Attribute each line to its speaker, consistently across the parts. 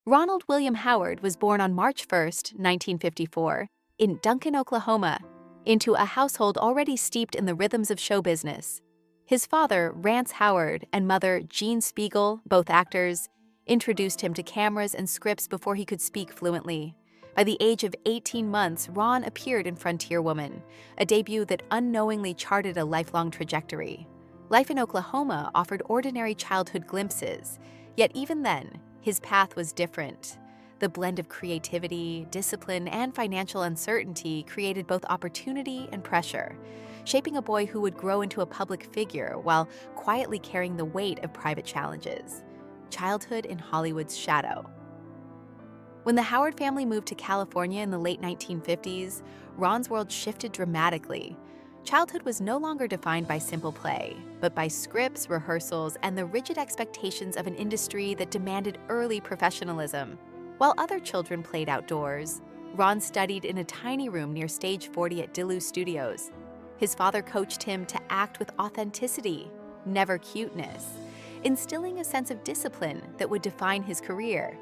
Speaker 1: Ronald William Howard was born on March 1, 1954, in Duncan, Oklahoma, into a household already steeped in the rhythms of show business. His father, Rance Howard, and mother, Jean Spiegel, both actors, introduced him to cameras and scripts before he could speak fluently. By the age of 18 months, Ron appeared in Frontier Woman, a debut that unknowingly charted a lifelong trajectory. Life in Oklahoma offered ordinary childhood glimpses, yet even then, his path was different. The blend of creativity, discipline, and financial uncertainty created both opportunity and pressure, shaping a boy who would grow into a public figure while quietly carrying the weight of private challenges. Childhood in Hollywood's shadow. When the Howard family moved to California in the late 1950s, Ron's world shifted dramatically. Childhood was no longer defined by simple play, but by scripts, rehearsals, and the rigid expectations of an industry that demanded early professionalism. While other children played outdoors, Ron studied in a tiny room near Stage 40 at Dillou Studios. His father coached him to act with authenticity, never cuteness, instilling a sense of discipline that would define his career.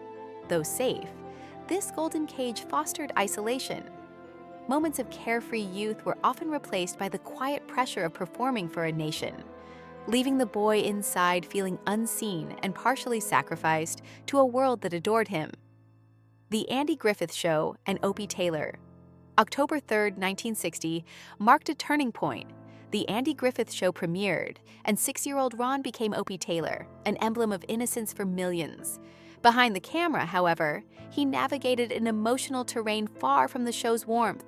Speaker 1: Though safe, this golden cage fostered isolation. Moments of carefree youth were often replaced by the quiet pressure of performing for a nation, leaving the boy inside feeling unseen and partially sacrificed to a world that adored him. The Andy Griffith Show and Opie Taylor. October 3, 1960, marked a turning point. The Andy Griffith Show premiered, and 6-year-old Ron became Opie Taylor, an emblem of innocence for millions. Behind the camera, however, he navigated an emotional terrain far from the show's warmth.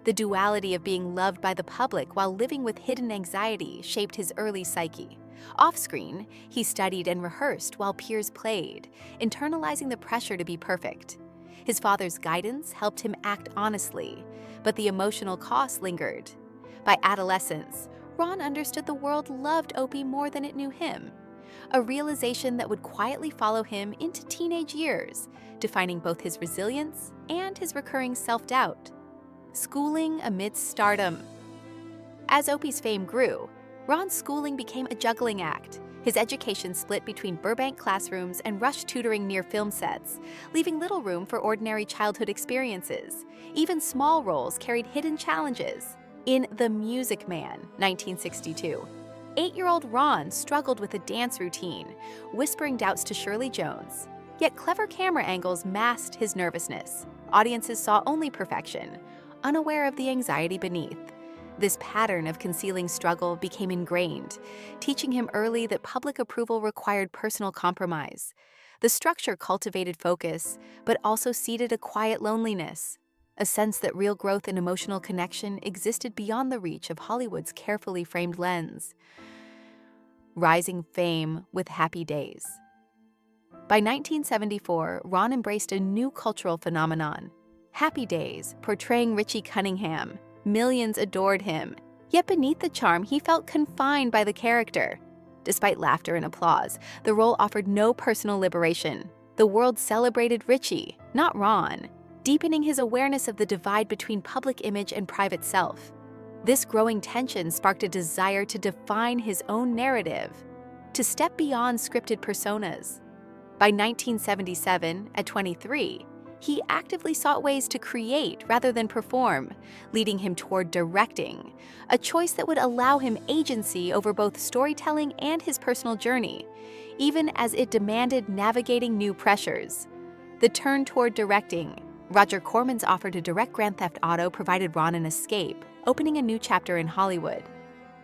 Speaker 1: The duality of being loved by the public while living with hidden anxiety shaped his early psyche. Off-screen, he studied and rehearsed while peers played, internalizing the pressure to be perfect. His father's guidance helped him act honestly, but the emotional cost lingered. By adolescence, Ron understood the world loved Opie more than it knew him, a realization that would quietly follow him into teenage years, defining both his resilience and his recurring self-doubt. Schooling amidst stardom. As Opie's fame grew, Ron's schooling became a juggling act. His education split between Burbank classrooms and rush tutoring near film sets, leaving little room for ordinary childhood experiences. Even small roles carried hidden challenges. In The Music Man, 1962, 8-year-old Ron struggled with a dance routine, whispering doubts to Shirley Jones. Yet clever camera angles masked his nervousness. Audiences saw only perfection, unaware of the anxiety beneath. This pattern of concealing struggle became ingrained, teaching him early that public approval required personal compromise. The structure cultivated focus, but also seeded a quiet loneliness, a sense that real growth and emotional connection existed beyond the reach of Hollywood's carefully framed lens. Rising fame with Happy Days. By 1974, Ron embraced a new cultural phenomenon. Happy Days, portraying Richie Cunningham. Millions adored him, yet beneath the charm, he felt confined by the character. Despite laughter and applause, the role offered no personal liberation. The world celebrated Richie, not Ron, deepening his awareness of the divide between public image and private self. This growing tension sparked a desire to define his own narrative, to step beyond scripted personas. By 1977, at 23, he actively sought ways to create rather than perform, leading him toward directing, a choice that would allow him agency over both storytelling and his personal journey, even as it demanded navigating new pressures. The turn toward directing. Roger Corman's offer to direct Grand Theft Auto provided Ron an escape, opening a new chapter in Hollywood.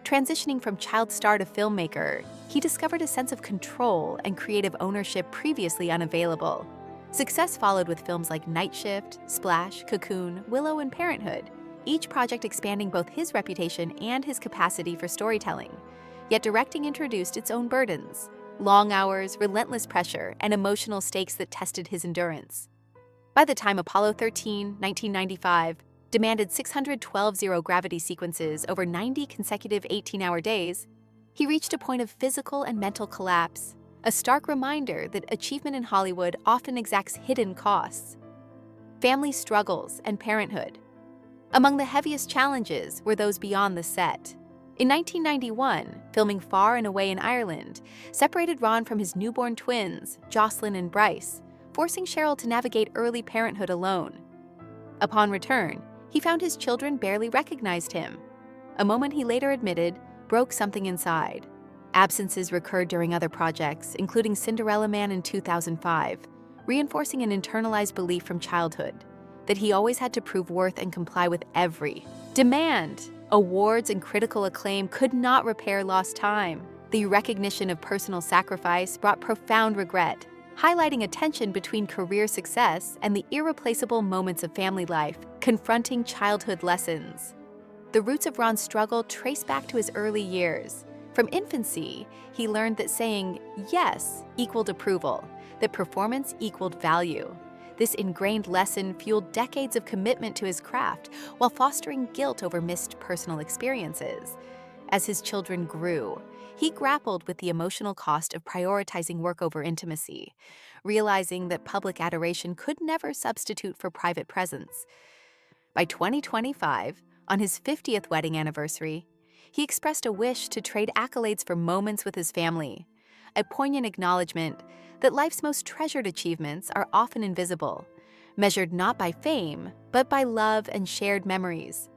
Speaker 1: Transitioning from child star to filmmaker, he discovered a sense of control and creative ownership previously unavailable. Success followed with films like Night Shift, Splash, Cocoon, Willow, and Parenthood, each project expanding both his reputation and his capacity for storytelling. Yet directing introduced its own burdens: long hours, relentless pressure, and emotional stakes that tested his endurance. By the time Apollo 13, 1995, demanded 612 zero-gravity sequences over 90 consecutive 18-hour days, he reached a point of physical and mental collapse, a stark reminder that achievement in Hollywood often exacts hidden costs. Family struggles and parenthood. Among the heaviest challenges were those beyond the set. In 1991, filming Far and Away in Ireland separated Ron from his newborn twins, Jocelyn and Bryce, forcing Cheryl to navigate early parenthood alone. Upon return, he found his children barely recognized him. A moment he later admitted broke something inside. Absences recurred during other projects, including Cinderella Man in 2005, reinforcing an internalized belief from childhood that he always had to prove worth and comply with every demand. Awards and critical acclaim could not repair lost time. The recognition of personal sacrifice brought profound regret, highlighting a tension between career success and the irreplaceable moments of family life, confronting childhood lessons. The roots of Ron's struggle trace back to his early years. From infancy, he learned that saying yes equaled approval, that performance equaled value. This ingrained lesson fueled decades of commitment to his craft while fostering guilt over missed personal experiences. As his children grew, he grappled with the emotional cost of prioritizing work over intimacy, realizing that public adoration could never substitute for private presence. By 2025, on his 50th wedding anniversary, he expressed a wish to trade accolades for moments with his family, a poignant acknowledgement that life's most treasured achievements are often invisible, measured not by fame, but by love and shared memories.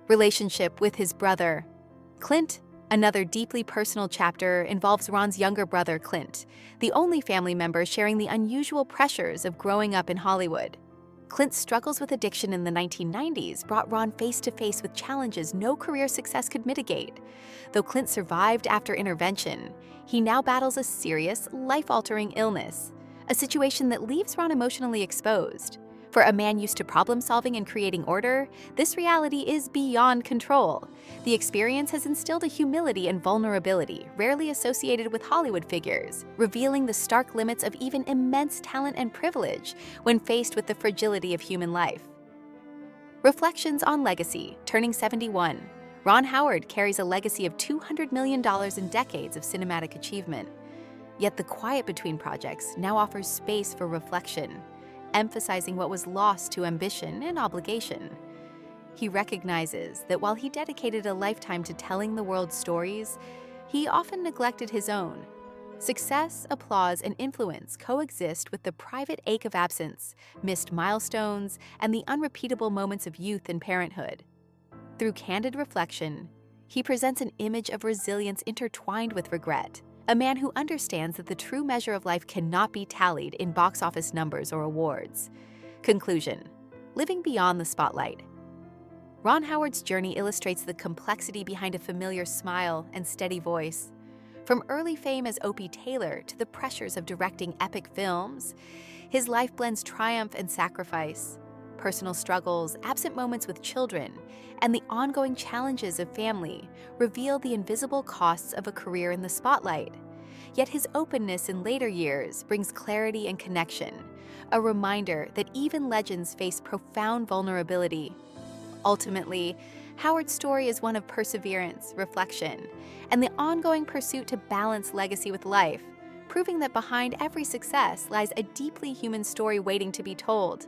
Speaker 1: Relationship with his brother. Clint, another deeply personal chapter, involves Ron's younger brother, Clint, the only family member sharing the unusual pressures of growing up in Hollywood. Clint's struggles with addiction in the 1990s brought Ron face-to-face with challenges no career success could mitigate. Though Clint survived after intervention, he now battles a serious, life-altering illness, a situation that leaves Ron emotionally exposed. For a man used to problem-solving and creating order, this reality is beyond control. The experience has instilled a humility and vulnerability rarely associated with Hollywood figures, revealing the stark limits of even immense talent and privilege when faced with the fragility of human life. Reflections on legacy, turning 71. Ron Howard carries a legacy of $200 million in decades of cinematic achievement. Yet the quiet between projects now offers space for reflection, emphasizing what was lost to ambition and obligation. He recognizes that while he dedicated a lifetime to telling the world's stories, he often neglected his own. Success, applause, and influence coexist with the private ache of absence, missed milestones, and the unrepeatable moments of youth and parenthood. Through candid reflection, he presents an image of resilience intertwined with regret, a man who understands that the true measure of life cannot be tallied in box office numbers or awards. Conclusion: living beyond the spotlight. Ron Howard's journey illustrates the complexity behind a familiar smile and steady voice. From early fame as Opie Taylor to the pressures of directing epic films, his life blends triumph and sacrifice. Personal struggles, absent moments with children, and the ongoing challenges of family reveal the invisible costs of a career in the spotlight. Yet his openness in later years brings clarity and connection, a reminder that even legends face profound vulnerability. Ultimately, Howard's story is one of perseverance, reflection, and the ongoing pursuit to balance legacy with life, proving that behind every success lies a deeply human story waiting to be told.